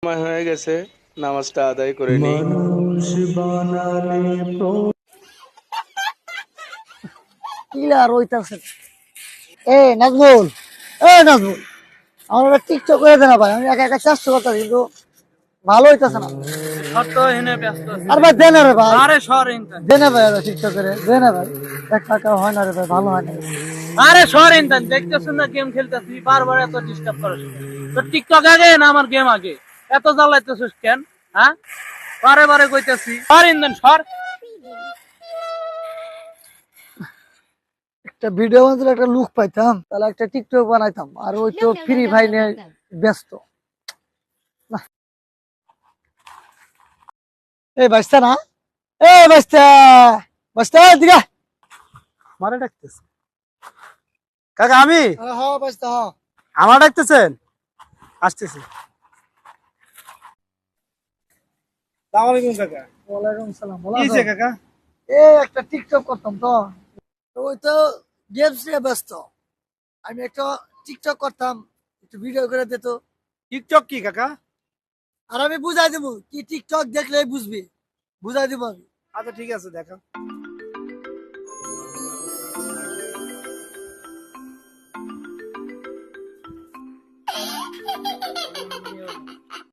সময় হয়ে গেছে, নামাজটা আদায় করে নিই। ক্লিয়ার হইতাছে। এ নাজমুল, নাজমুল, আমার একটা টিকটক করে দেনা ভাই। আমি একা একা চেষ্টা করতেছি কিন্তু ভালো হইতাছে না। আর ভাই দেনা রে ভাই, দেনা ভাই, টিকটক করে দেনা ভাই। এক টাকা হয় না রে ভাই, ভালো হয় না। আরে সরেন দেন, দেখতেছেন না গেম খেলতেছি, বারবার এত ডিস্টার্ব করিস কেন? তো টিকটক আগে না আমার গেম আগে? এত জ্বালাইতেছিস কেন? হ্যাঁ, বারে বারে কইতেছি সরেন দেন, সর। একটা ভিডিও বানাতে একটা লুক পাইতাম, তাহলে একটা টিকটক বানাইতাম। আর ওই তো ফ্রি ভাই নিয়ে ব্যস্ত। না, এই বাঁচতা না, এই বাঁচতা, বাঁচতা দিঘা। মারে ডাকতেছে কাকা, আমি হ্যাঁ বাঁচতা, হ্যাঁ। আমার ডাকতেছেন, আসতেছি। সালাম আলাইকুম কাকা। ওয়ালাইকুম সালাম, ভালো কি আছো? হইছে কাকা? এই একটা টিকটক করতাম তো, তো ওই তো গেমস নিয়ে ব্যস্ত। আমি একটা টিকটক করতাম, একটু ভিডিও করে দিত। টিকটক কি কাকা? আর আমি বুঝাই দেবো কি, টিকটক দেখলেই বুঝবি, বুঝাই দিব আমি। আচ্ছা ঠিক আছে, দেখা।